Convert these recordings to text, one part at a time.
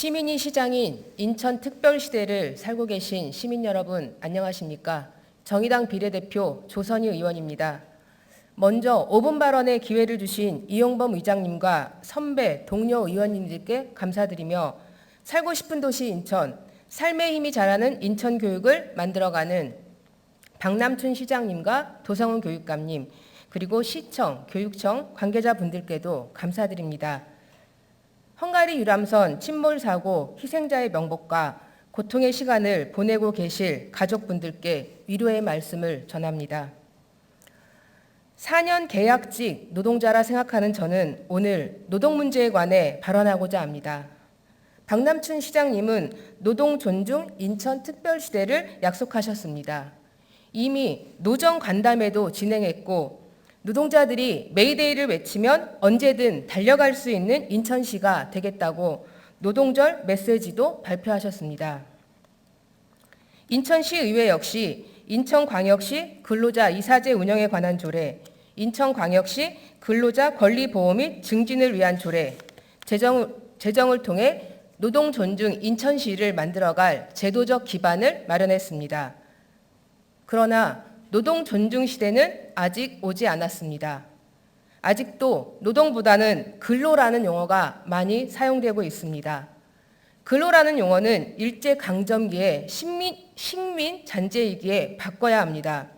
시민이 시장인 인천특별시대를 살고 계신 시민 여러분 안녕하십니까? 정의당 비례대표 조선희 의원입니다. 먼저 5분 발언의 기회를 주신 이용범 의장님과 선배, 동료 의원님들께 감사드리며 살고 싶은 도시 인천, 삶의 힘이 자라는 인천 교육을 만들어가는 박남춘 시장님과 도성훈 교육감님, 그리고 시청, 교육청 관계자분들께도 감사드립니다. 헝가리 유람선 침몰 사고 희생자의 명복과 고통의 시간을 보내고 계실 가족분들께 위로의 말씀을 전합니다. 4년 계약직 노동자라 생각하는 저는 오늘 노동 문제에 관해 발언하고자 합니다. 박남춘 시장님은 노동 존중 인천특별시대를 약속하셨습니다. 이미 노정 간담회도 진행했고 노동자들이 메이데이를 외치면 언제든 달려갈 수 있는 인천시가 되겠다고 노동절 메시지도 발표하셨습니다. 인천시의회 역시 인천광역시 근로자 이사제 운영에 관한 조례, 인천광역시 근로자 권리 보호 및 증진을 위한 조례, 제정을 통해 노동 존중 인천시를 만들어갈 제도적 기반을 마련했습니다. 그러나 노동 존중 시대는 아직 오지 않았습니다. 아직도 노동보다는 근로라는 용어가 많이 사용되고 있습니다. 근로라는 용어는 일제강점기의 식민 잔재이기에 바꿔야 합니다.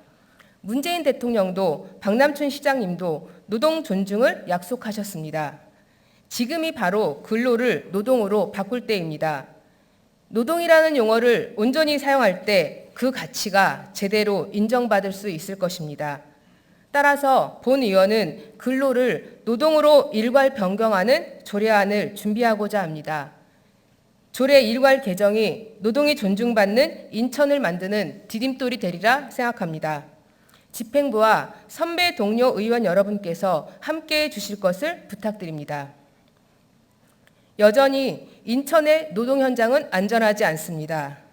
문재인 대통령도 박남춘 시장님도 노동 존중을 약속하셨습니다. 지금이 바로 근로를 노동으로 바꿀 때입니다. 노동이라는 용어를 온전히 사용할 때 그 가치가 제대로 인정받을 수 있을 것입니다. 따라서 본 의원은 근로를 노동으로 일괄 변경하는 조례안을 준비하고자 합니다. 조례 일괄 개정이 노동이 존중받는 인천을 만드는 디딤돌이 되리라 생각합니다. 집행부와 선배 동료 의원 여러분께서 함께해 주실 것을 부탁드립니다. 여전히 인천의 노동 현장은 안전하지 않습니다.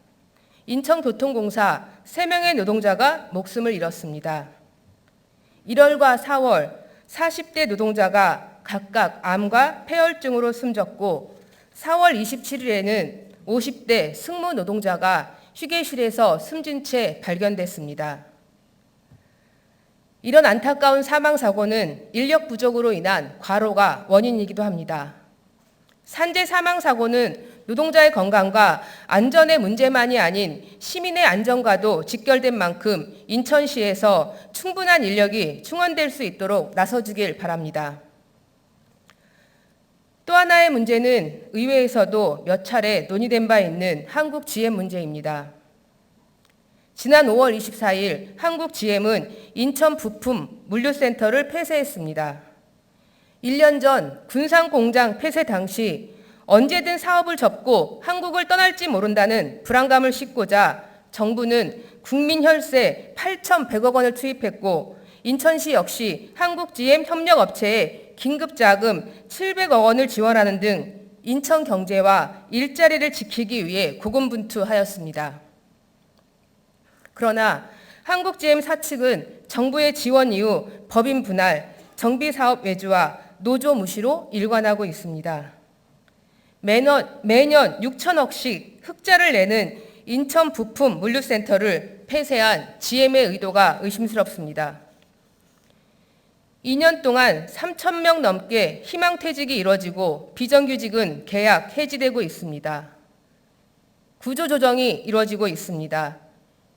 인천교통공사 3명의 노동자가 목숨을 잃었습니다. 1월과 4월 40대 노동자가 각각 암과 폐혈증으로 숨졌고 4월 27일에는 50대 승무 노동자가 휴게실에서 숨진 채 발견됐습니다. 이런 안타까운 사망사고는 인력 부족으로 인한 과로가 원인이기도 합니다. 산재 사망사고는 노동자의 건강과 안전의 문제만이 아닌 시민의 안전과도 직결된 만큼 인천시에서 충분한 인력이 충원될 수 있도록 나서주길 바랍니다. 또 하나의 문제는 의회에서도 몇 차례 논의된 바 있는 한국GM 문제입니다. 지난 5월 24일 한국GM은 인천 부품 물류센터를 폐쇄했습니다. 1년 전 군산공장 폐쇄 당시 언제든 사업을 접고 한국을 떠날지 모른다는 불안감을 싣고자 정부는 국민혈세 8,100억 원을 투입했고 인천시 역시 한국GM 협력업체에 긴급자금 700억 원을 지원하는 등 인천 경제와 일자리를 지키기 위해 고군분투하였습니다. 그러나 한국GM 사측은 정부의 지원 이후 법인 분할, 정비사업 외주와 노조 무시로 일관하고 있습니다. 매년 6천억씩 흑자를 내는 인천 부품 물류센터를 폐쇄한 GM의 의도가 의심스럽습니다. 2년 동안 3,000명 넘게 희망퇴직이 이루어지고 비정규직은 계약 해지되고 있습니다. 구조조정이 이루어지고 있습니다.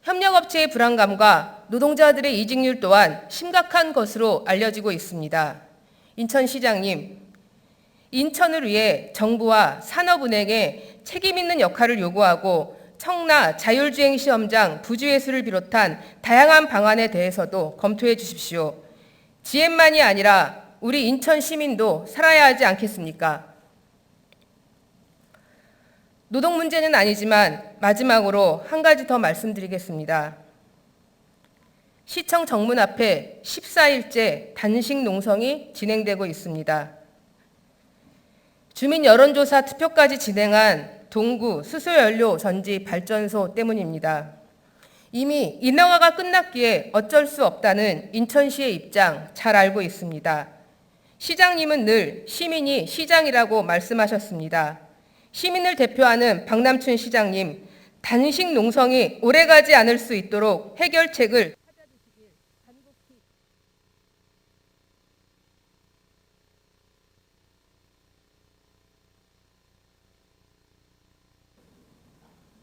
협력업체의 불안감과 노동자들의 이직률 또한 심각한 것으로 알려지고 있습니다. 인천시장님, 인천을 위해 정부와 산업은행에 책임 있는 역할을 요구하고 청라 자율주행시험장 부주회수를 비롯한 다양한 방안에 대해서도 검토해 주십시오. GM만이 아니라 우리 인천 시민도 살아야 하지 않겠습니까? 노동 문제는 아니지만 마지막으로 한 가지 더 말씀드리겠습니다. 시청 정문 앞에 14일째 단식 농성이 진행되고 있습니다. 주민 여론조사 투표까지 진행한 동구 수소연료 전지 발전소 때문입니다. 이미 인허가가 끝났기에 어쩔 수 없다는 인천시의 입장 잘 알고 있습니다. 시장님은 늘 시민이 시장이라고 말씀하셨습니다. 시민을 대표하는 박남춘 시장님, 단식 농성이 오래가지 않을 수 있도록 해결책을